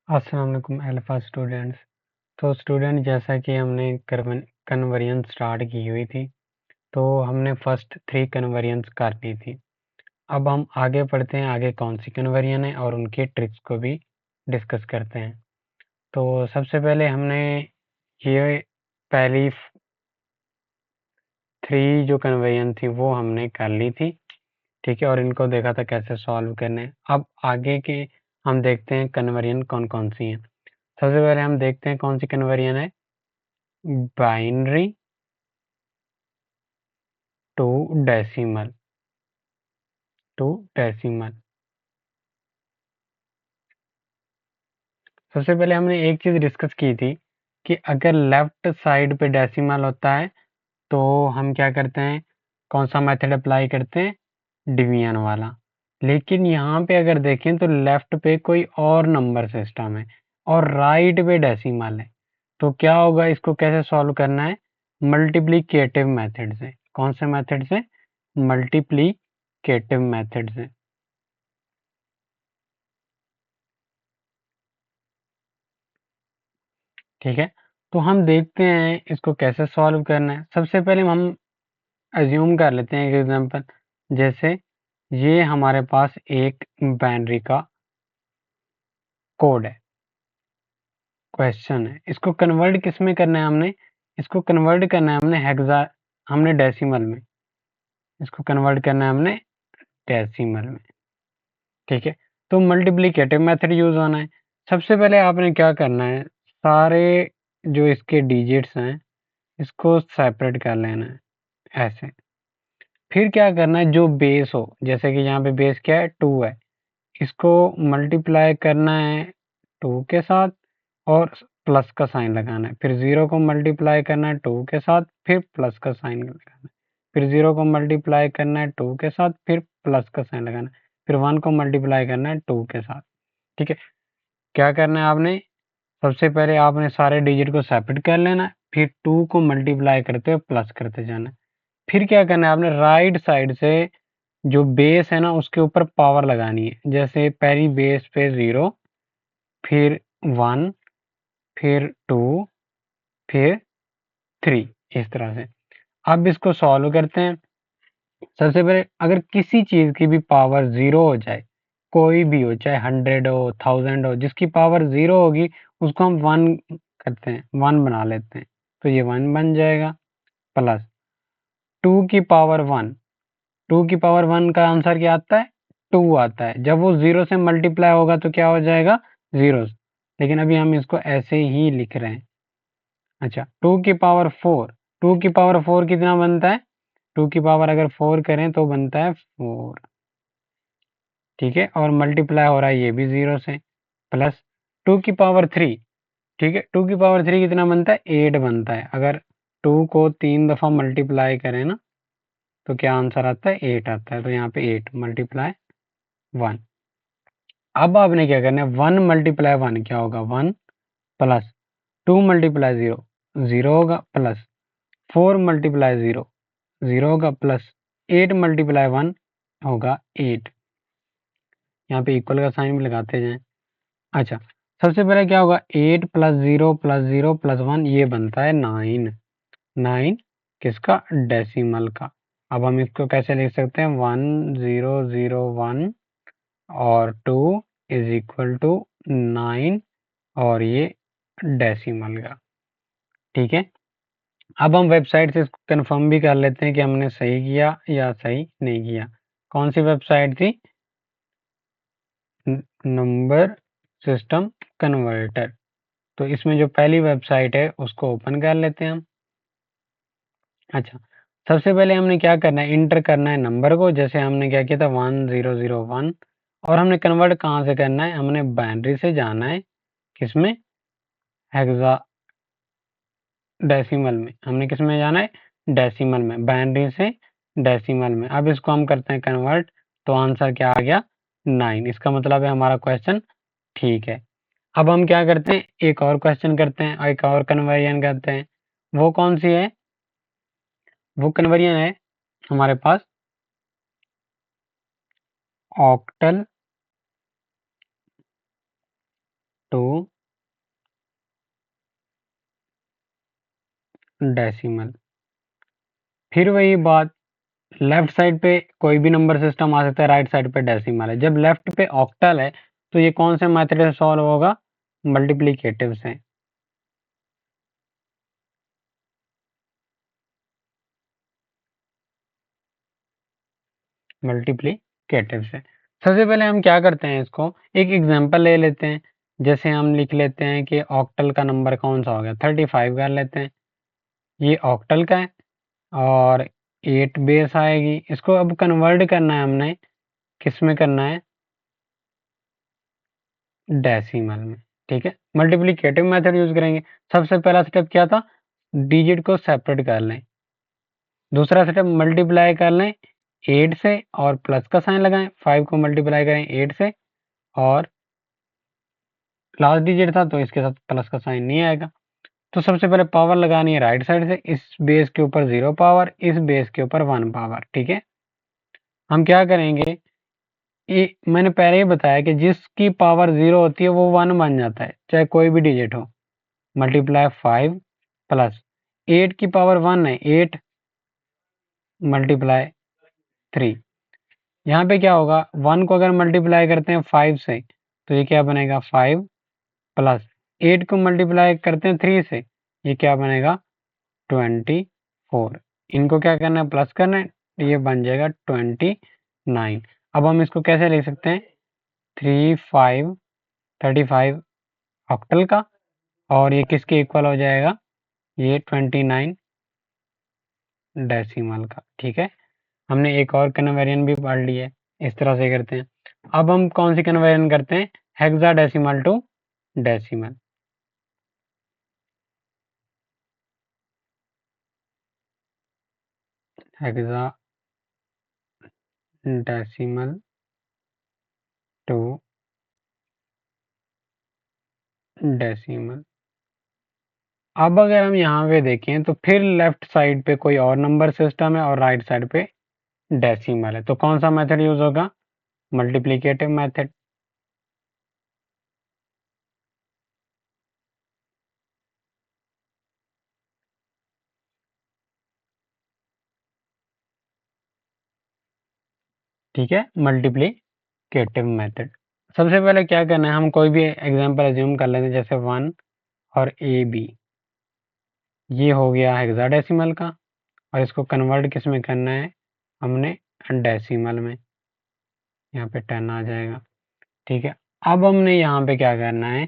अस्सलाम वालेकुम alpha students. तो स्टूडेंट जैसा कि हमने कन्वर्जन स्टार्ट की हुई थी, तो हमने फर्स्ट 3 कन्वर्जन्स कर ली थी। अब हम आगे पढ़ते हैं, आगे कौन सी कन्वर्जन है और उनके ट्रिक्स को भी डिस्कस करते हैं। तो सबसे पहले हमने ये पहली 3 जो कन्वर्जन थी वो हमने कर ली थी, ठीक है, और इनको देखा था कैसे सॉल्व करने हैं। अब आगे के हम देखते हैं कन्वर्जन कौन-कौन सी हैं। सबसे पहले हम देखते हैं कौन सी कन्वर्जन है, बाइनरी टू डेसिमल सबसे पहले हमने एक चीज डिस्कस की थी कि अगर लेफ्ट साइड पे डेसिमल होता है तो हम क्या करते हैं, कौन सा मेथड अप्लाई करते हैं, डिवीजन वाला। लेकिन यहाँ पे अगर देखें तो लेफ्ट पे कोई और नंबर सिस्टम है और राइट पे डेसिमल है, तो क्या होगा, इसको कैसे सॉल्व करना है, मल्टीप्लिकेटिव मेथड से। कौन से मेथड से, मल्टीप्लिकेटिव मेथड से। ठीक है, तो हम देखते हैं इसको कैसे सॉल्व करना है। सबसे पहले हम अज्यूम कर लेते हैं एक एग्जांपल, जैसे ये हमारे पास एक बाइनरी का कोड है, क्वेश्चन है, इसको कन्वर्ट किस में करना है, हमने इसको कन्वर्ट करना है हमने हेक्सा, हमने डेसिमल में, इसको कन्वर्ट करना है हमने डेसिमल में। ठीक है, तो मल्टीप्लिकेटिव मेथड यूज होना है। सबसे पहले आपने क्या करना है, सारे जो इसके डिजिट्स हैं इसको सेपरेट कर लेना है ऐसे। फिर क्या करना है, जो बेस हो, जैसे कि यहाँ पे बेस क्या है, 2 है, इसको मल्टीप्लाई करना है 2 के साथ और प्लस का साइन लगाना है। फिर 0 को मल्टीप्लाई करना है 2 के साथ, फिर प्लस का साइन लगाना है। फिर 0 को मल्टीप्लाई करना है 2 के साथ, फिर प्लस का साइन लगाना है। फिर 1 को मल्टीप्लाई करना है 2 के साथ। ठीक है, क्या करना है आपने, सबसे पहले आपने सारे डिजिट को सेपरेट कर लेना है, फिर 2 को मल्टीप्लाई करते हुए प्लस करते जाना है। फिर क्या करना है, आपने राइट साइड से जो बेस है ना उसके ऊपर पावर लगानी है। जैसे पहली बेस पे 0, फिर 1, फिर 2, फिर 3, इस तरह से। अब इसको सॉल्व करते हैं। सबसे पहले अगर किसी चीज की भी पावर 0 हो जाए, कोई भी हो, चाहे 100 हो, 1000 हो, जिसकी पावर 0 होगी उसको हम 1 करते हैं, 1 बना लेते हैं, तो ये 1 बन जाएगा। प्लस 2 की पावर 1, 2 की पावर 1 का आंसर क्या आता है, 2 आता है। जब वो 0 से मल्टीप्लाई होगा तो क्या हो जाएगा, 0। लेकिन अभी हम इसको ऐसे ही लिख रहे हैं। अच्छा, 2 की पावर 4, 2 की पावर 4 कितना बनता है, 2 की पावर अगर 4 करें तो बनता है 4। ठीक है, और मल्टीप्लाई हो रहा है ये भी 0 से। प्लस 2 की पावर 3, ठीक है, 2 की पावर 3 कितना बनता है, 8 बनता है। अगर 2 को 3 दफ़ा मल्टीप्लाई करें ना तो क्या आंसर आता है, 8 आता है। तो यहाँ पे 8 मल्टीप्लाई 1। अब आपने क्या करना है, 1 मल्टीप्लाई 1 क्या होगा, 1, प्लस 2 मल्टीप्लाई 0, 0 होगा, प्लस 4 मल्टीप्लाई 0, 0 होगा, प्लस 8 मल्टीप्लाई 1 होगा 8। यहाँ पे इक्वल का साइन भी लगाते जाएं। अच्छा, सबसे पहले क्या होगा, 8 प्लस 0 प्लस 0 प्लस 1, ये बनता है 9। 9 किसका, डेसिमल का। अब हम इसको कैसे लिख सकते हैं, 1001 और 2 इज इक्वल टू 9 और ये डेसिमल का। ठीक है, अब हम वेबसाइट से इसको कंफर्म भी कर लेते हैं कि हमने सही किया या सही नहीं किया। कौन सी वेबसाइट थी, नंबर सिस्टम कन्वर्टर। तो इसमें जो पहली वेबसाइट है उसको ओपन कर लेते हैं हम। अच्छा, सबसे पहले हमने क्या करना है, इंटर करना है नंबर को, जैसे हमने क्या किया था 1001, और हमने कन्वर्ट कहाँ से करना है, हमने बाइनरी से जाना है, किसमें, हेक्सा डेसिमल में। हमने किस में जाना है, डेसिमल में, बाइनरी से डेसिमल में। अब इसको हम करते हैं कन्वर्ट, तो आंसर क्या आ गया, 9। इसका मतलब है हमारा क्वेश्चन ठीक है। अब हम क्या करते हैं, एक और क्वेश्चन करते हैं, एक और कन्वर्जन करते हैं। वो कौन सी है, वो कन्वर्जन है हमारे पास ऑक्टल टू डेसिमल। फिर वही बात, लेफ्ट साइड पे कोई भी नंबर सिस्टम आ सकता है, राइट साइड पे डेसिमल है। जब लेफ्ट पे ऑक्टल है तो ये कौन से मेथड से सॉल्व होगा? मल्टीप्लिकेटिव से। मल्टीप्लिकेटिव से। सबसे पहले हम क्या करते हैं, इसको एक एग्जांपल ले लेते हैं। जैसे हम लिख लेते हैं कि ऑक्टल का नंबर कौन सा हो गया, 35 कर लेते हैं। ये ऑक्टल का है और 8 बेस आएगी। इसको अब कन्वर्ट करना है हमने, किस में करना है? डेसिमल में। ठीक है, मल्टीप्लिकेटिव मेथड यूज करेंगे। सबसे पहला स्टेप क्या था? डिजिट को सेपरेट कर लें। दूसरा स्टेप मल्टीप्लाई कर लें 8 से और प्लस का साइन लगाएं। 5 को मल्टीप्लाई करें 8 से और लास्ट डिजिट था तो इसके साथ प्लस का साइन नहीं आएगा। तो सबसे पहले पावर लगानी है राइट साइड से, इस बेस के ऊपर 0 पावर, इस बेस के ऊपर 1 पावर। ठीक है, हम क्या करेंगे, ये मैंने पहले ही बताया कि जिसकी पावर 0 होती है वो 1 बन जाता है, चाहे कोई भी डिजिट हो। मल्टीप्लाई 5 प्लस 8 की पावर 1 है, 8 मल्टीप्लाई 3। यहाँ पे क्या होगा, 1 को अगर मल्टीप्लाई करते हैं 5 से तो ये क्या बनेगा, 5 प्लस 8 को मल्टीप्लाई करते हैं 3 से, ये क्या बनेगा, 24। इनको क्या करना है, प्लस करना है, ये बन जाएगा 29। अब हम इसको कैसे लिख सकते हैं, 35 ऑक्टल का, और ये किसके इक्वल हो जाएगा, ये 29 डेसिमल का। ठीक है, हमने एक और कन्वर्जन भी पढ़ ली है, इस तरह से करते हैं। अब हम कौन सी कन्वर्जन करते हैं, hexadecimal to decimal. Hexadecimal to decimal. अब अगर हम यहाँ पे देखें तो फिर लेफ्ट साइड पे कोई और नंबर सिस्टम है और राइट साइड पे डेसिमल है, तो कौन सा मेथड यूज होगा, मल्टीप्लिकेटिव मेथड। ठीक है, मल्टीप्लिकेटिव मेथड। सबसे पहले क्या करना है, हम कोई भी एग्जांपल अज्यूम कर लेते हैं, जैसे 1 और ए बी, ये हो गया हेक्साडेसिमल का, और इसको कन्वर्ट किस में करना है, हमने डेसिमल में, यहाँ पे 10 आ जाएगा। ठीक है, अब हमने यहाँ पे क्या करना है,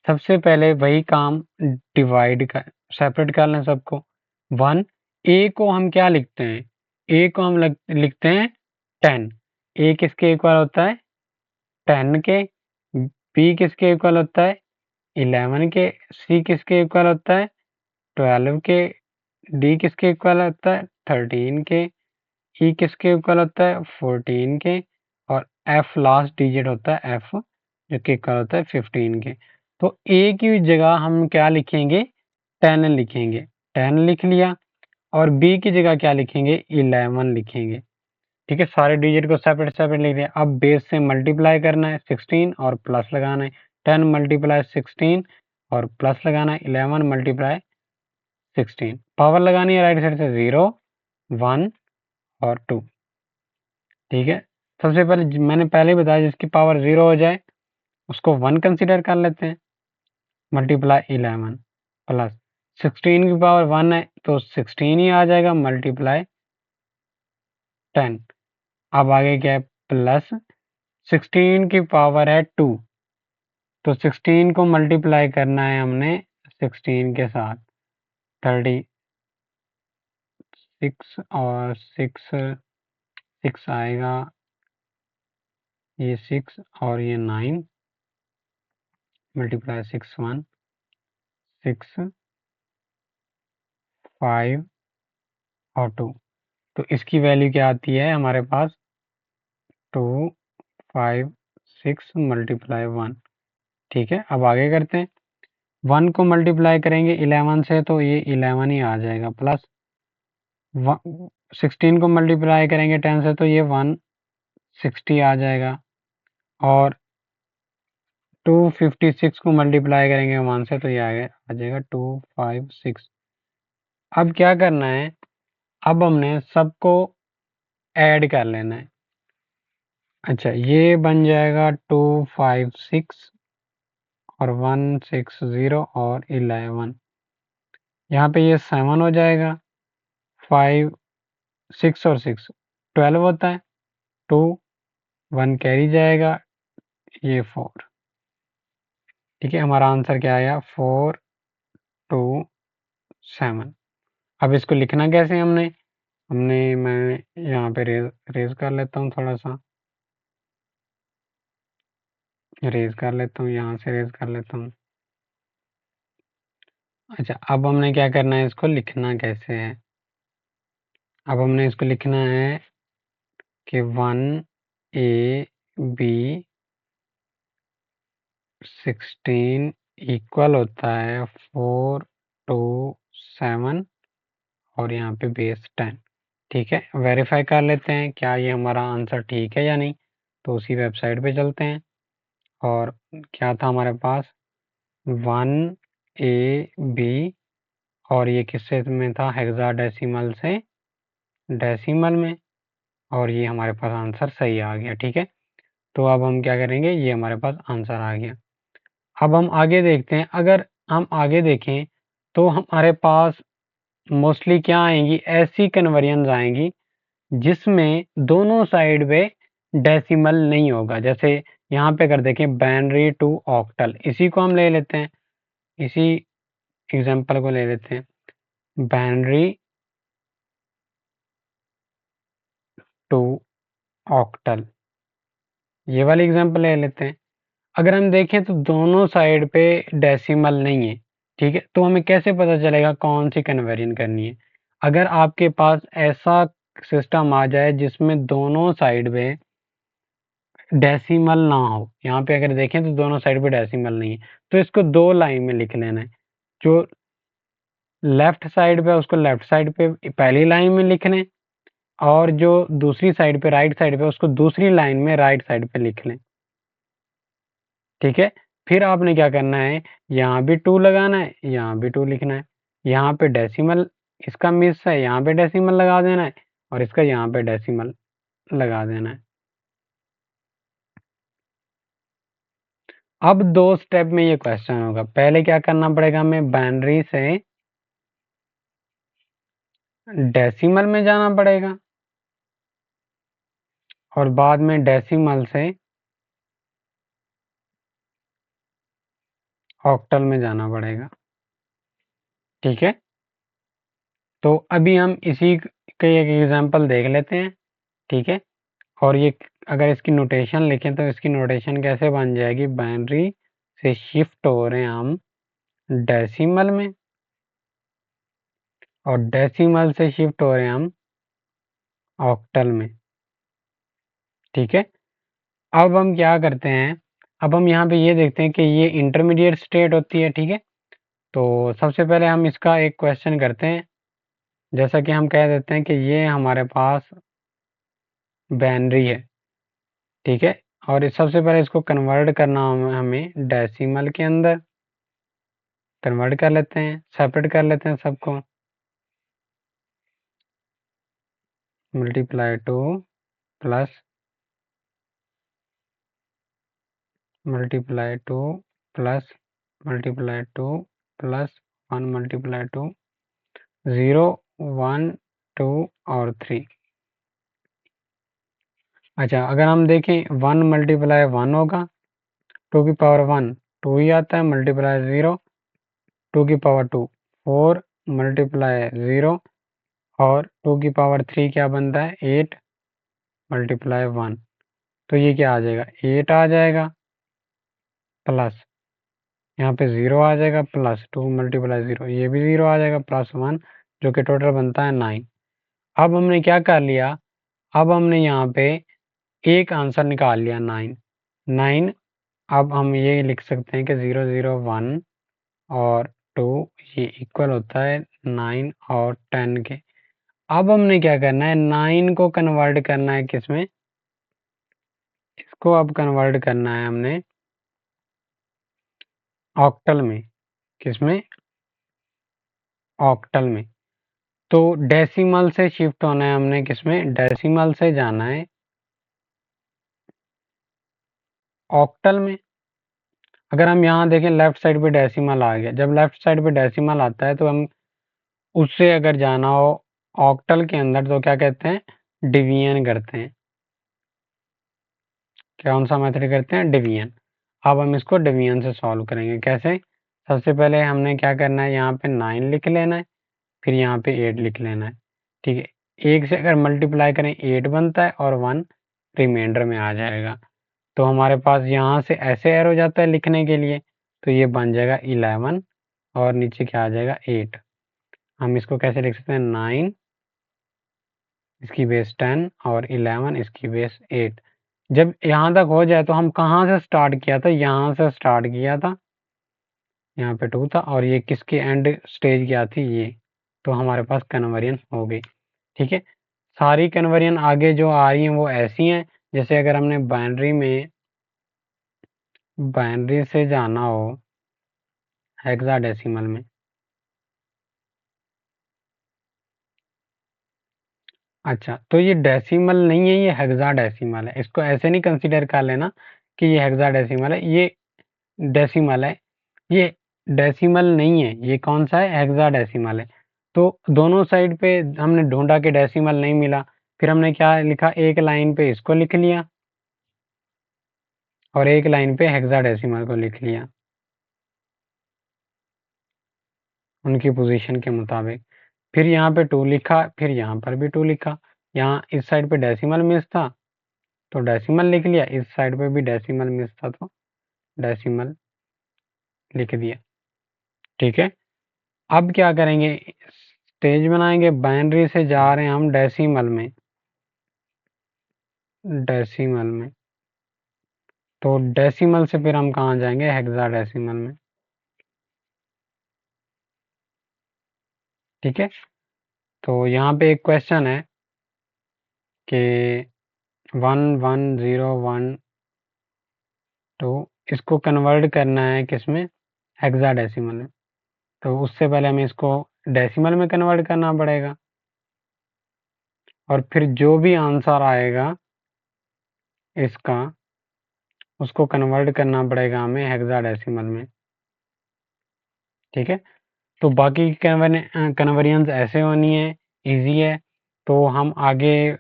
सबसे पहले वही काम, डिवाइड कर, सेपरेट कर लें सबको। 1, ए को हम क्या लिखते हैं, ए को हम लिखते हैं 10। ए किसके इक्वल होता है, 10 के। बी किसके इक्वल होता है, 11 के। सी किसके इक्वल होता है, 12 के। डी किसके इक्वल होता है, 13 के। ई किसके इक्वल होता है, 14 के। और एफ लास्ट डिजिट होता है, एफ जो कि इक्वल होता है 15 के। तो ए की जगह हम क्या लिखेंगे, 10 लिखेंगे, 10 लिख लिया। और बी की जगह क्या लिखेंगे, 11 लिखेंगे। ठीक है, सारे डिजिट को सेपरेट सेपरेट लिख लिया। अब बेस से मल्टीप्लाई करना है 16 और प्लस लगाना है, 10 मल्टीप्लाई 16 और प्लस लगाना है 11 मल्टीप्लाई 16। पावर लगानी है राइट साइड से, 0 1 और 2। ठीक है, सबसे पहले मैंने पहले ही बताया, जिसकी पावर 0 हो जाए उसको 1 कंसीडर कर लेते हैं। मल्टीप्लाई 11 प्लस 16 की पावर 1 है तो 16 ही आ जाएगा, मल्टीप्लाई 10। अब आगे क्या है, प्लस 16 की पावर है 2, तो 16 को मल्टीप्लाई करना है हमने 16 के साथ, 36 और 6 6 आएगा, ये 6 और ये 9, मल्टीप्लाई 6 1 6 5 और 2। तो इसकी वैल्यू क्या आती है हमारे पास, 2 5 6 मल्टीप्लाई 1। ठीक है, अब आगे करते हैं। 1 को मल्टीप्लाई करेंगे 11 से तो ये 11 ही आ जाएगा, प्लस 16 को मल्टीप्लाई करेंगे 10 से तो ये 160 आ जाएगा। और 256 को मल्टीप्लाई करेंगे 1 से तो ये आ जाएगा 256। अब क्या करना है, अब हमने सबको ऐड कर लेना है। अच्छा, ये बन जाएगा 256 और 160 और 11। यहाँ पे ये 7 हो जाएगा, 5 6 और 6 12 होता है, 2 1 कैरी जाएगा, ये 4। ठीक है, हमारा आंसर क्या आया, 427। अब इसको लिखना कैसे हमने हमने मैं यहाँ पे रेज कर लेता हूँ, थोड़ा सा रेज कर लेता हूँ, यहाँ से रेज कर लेता हूँ। अच्छा, अब हमने क्या करना है, इसको लिखना कैसे है। अब हमने इसको लिखना है कि 1 AB 16 इक्वल होता है 427 और यहाँ पे बेस 10। ठीक है, वेरीफाई कर लेते हैं क्या ये हमारा आंसर ठीक है या नहीं। तो उसी वेबसाइट पे चलते हैं और क्या था हमारे पास, 1AB और ये किससे में था, हेक्साडेसिमल से डेसिमल में, और ये हमारे पास आंसर सही आ गया। ठीक है, तो अब हम क्या करेंगे, ये हमारे पास आंसर आ गया। अब हम आगे देखते हैं, अगर हम आगे देखें तो हमारे पास मोस्टली क्या आएंगी, ऐसी कन्वर्जन्स आएंगी जिसमें दोनों साइड पे डेसिमल नहीं होगा। जैसे यहाँ पे अगर देखें बाइनरी टू ऑक्टल, इसी को हम ले लेते हैं, इसी एग्जांपल को ले लेते हैं, बाइनरी टू ऑक्टल, ये वाली एग्जांपल ले लेते हैं। अगर हम देखें तो दोनों साइड पे डेसिमल नहीं है। ठीक है, तो हमें कैसे पता चलेगा कौन सी कन्वर्जन करनी है। अगर आपके पास ऐसा सिस्टम आ जाए जिसमें दोनों साइड पे डेसिमल ना हो, यहाँ पे अगर देखें तो दोनों साइड पे डेसिमल नहीं है, तो इसको 2 लाइन में लिख लेना है। जो लेफ्ट साइड पे उसको लेफ्ट साइड पे पहली लाइन में लिख लें, और जो दूसरी साइड पे राइट साइड पे उसको दूसरी लाइन में राइट साइड पे लिख लें। ठीक है, फिर आपने क्या करना है, यहाँ भी 2 लगाना है, यहाँ भी 2 लिखना है। यहाँ पे डेसिमल इसका मिस है, यहाँ पे डेसिमल लगा देना है, और इसका यहाँ पे डेसिमल लगा देना है। अब 2 स्टेप में ये क्वेश्चन होगा। पहले क्या करना पड़ेगा, हमें बाइनरी से डेसिमल में जाना पड़ेगा, और बाद में डेसिमल से ऑक्टल में जाना पड़ेगा। ठीक है, तो अभी हम इसी के एक एग्जांपल देख लेते हैं। ठीक है, और ये अगर इसकी नोटेशन लिखें तो इसकी नोटेशन कैसे बन जाएगी, बाइनरी से शिफ्ट हो रहे हैं हम डेसिमल में, और डेसिमल से शिफ्ट हो रहे हैं हम ऑक्टल में। ठीक है, अब हम क्या करते हैं, अब हम यहाँ पे ये देखते हैं कि ये इंटरमीडिएट स्टेट होती है। ठीक है, तो सबसे पहले हम इसका एक क्वेश्चन करते हैं। जैसा कि हम कह देते हैं कि ये हमारे पास बाइनरी है। ठीक है, और सबसे पहले इसको कन्वर्ट करना हमें डेसिमल के अंदर कन्वर्ट कर लेते हैं, सेपरेट कर लेते हैं सबको, multiply two plus multiply two plus multiply two plus 1 multiply two 0 1 2 और 3। अच्छा, अगर हम देखें 1 मल्टीप्लाई 1 होगा, 2 की पावर 1 2 ही आता है, मल्टीप्लाई 0 2 की पावर 2 4 मल्टीप्लाई 0, और 2 की पावर 3 क्या बनता है, 8 मल्टीप्लाई 1। तो ये क्या आ जाएगा, 8 आ जाएगा, प्लस यहाँ पे 0 आ जाएगा, प्लस 2 मल्टीप्लाई 0, ये भी 0 आ जाएगा, प्लस 1, जो कि टोटल बनता है 9। अब हमने क्या कर लिया, अब हमने यहाँ पे एक आंसर निकाल लिया 9 9। अब हम ये लिख सकते हैं कि 0 0 1 और 2 ये इक्वल होता है 9 और 10 के। अब हमने क्या करना है, 9 को कन्वर्ट करना है किसमें, इसको अब कन्वर्ट करना है हमने ऑक्टल में, किसमें? ऑक्टल में। तो डेसिमल से शिफ्ट होना है हमने, किसमें? डेसिमल से जाना है ऑक्टल में। अगर हम यहाँ देखें लेफ्ट साइड पे डेसिमल आ गया, जब लेफ्ट साइड पे डेसिमल आता है तो हम उससे अगर जाना हो ऑक्टल के अंदर तो क्या कहते हैं? डिवीजन करते हैं। कौन सा मेथड करते हैं? डिवीजन। अब हम इसको डिवीजन से सॉल्व करेंगे। कैसे? सबसे पहले हमने क्या करना है, यहाँ पे 9 लिख लेना है, फिर यहाँ पे 8 लिख लेना है। ठीक है, 1 से अगर मल्टीप्लाई करें 8 बनता है और 1 रिमाइंडर में आ जाएगा। तो हमारे पास यहाँ से ऐसे एरो जाता है लिखने के लिए, तो ये बन जाएगा 11 और नीचे क्या आ जाएगा? 8। हम इसको कैसे लिख सकते हैं? 9 इसकी बेस 10 और 11 इसकी बेस 8। जब यहाँ तक हो जाए तो हम कहाँ से स्टार्ट किया था? यहाँ से स्टार्ट किया था, यहाँ पे 2 था और ये किसकी एंड स्टेज क्या थी? ये। तो हमारे पास कन्वर्जन हो गई। ठीक है, सारी कन्वर्जन आगे जो आ रही हैं वो ऐसी हैं, जैसे अगर हमने बाइनरी से जाना हो हेक्साडेसिमल में। अच्छा, तो ये डेसिमल नहीं है, ये हेक्साडेसिमल है। इसको ऐसे नहीं कंसीडर कर लेना कि ये हेक्साडेसिमल है, ये डेसिमल है। ये डेसिमल नहीं है, ये कौन सा है? हेक्साडेसिमल है। तो दोनों साइड पे हमने ढूंढा कि डेसिमल नहीं मिला, फिर हमने क्या लिखा? एक लाइन पे इसको लिख लिया और एक लाइन पे हेक्साडेसिमल को लिख लिया उनकी पोजीशन के मुताबिक। फिर यहाँ पे 2 लिखा, फिर यहाँ पर भी 2 लिखा। यहाँ इस साइड पे डेसिमल मिस था तो डेसिमल लिख लिया, इस साइड पे भी डेसिमल मिस था तो डेसिमल लिख दिया। ठीक है, अब क्या करेंगे? स्टेज बनाएंगे, बाइनरी से जा रहे हैं हम डेसिमल में। डेसिमल में, तो डेसिमल से फिर हम कहाँ जाएंगे? हेक्साडेसिमल में। ठीक है, तो यहाँ पे एक क्वेश्चन है कि 11012 इसको कन्वर्ट करना है किसमें? हेक्साडेसिमल में। तो उससे पहले हमें इसको डेसिमल में कन्वर्ट करना पड़ेगा और फिर जो भी आंसर आएगा इसका उसको कन्वर्ट करना पड़ेगा हमें हेक्साडेसिमल में। ठीक है, तो बाकी कन्वर्जन्स ऐसे होनी है, इजी है। तो हम आगे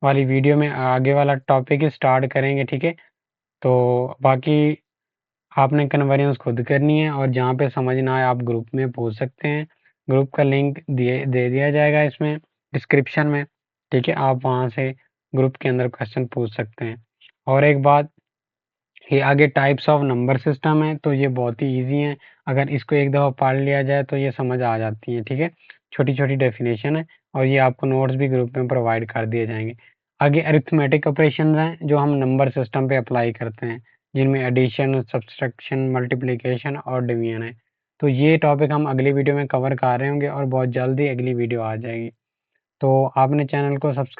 वाली वीडियो में आगे वाला टॉपिक स्टार्ट करेंगे। ठीक है, तो बाकी आपने कन्वर्जन्स खुद करनी है और जहाँ पे समझ ना आए आप ग्रुप में पूछ सकते हैं। ग्रुप का लिंक दे दिया जाएगा इसमें डिस्क्रिप्शन में। ठीक है, आप वहाँ से ग्रुप के अंदर क्वेश्चन पूछ सकते हैं। और एक बात, ये आगे टाइप्स ऑफ नंबर सिस्टम है तो ये बहुत ही इजी है। अगर इसको एक दफ़ा पढ़ लिया जाए तो ये समझ आ जाती है। ठीक है, छोटी छोटी डेफिनेशन है और ये आपको नोट्स भी ग्रुप में प्रोवाइड कर दिए जाएंगे। आगे अरिथमेटिक ऑपरेशन हैं जो हम नंबर सिस्टम पे अप्लाई करते हैं, जिनमें एडिशन, सब्सट्रैक्शन, मल्टीप्लिकेशन और डिवीजन है। तो ये टॉपिक हम अगली वीडियो में कवर कर रहे होंगे और बहुत जल्दी अगली वीडियो आ जाएगी। तो आपने चैनल को सब्सक्राइब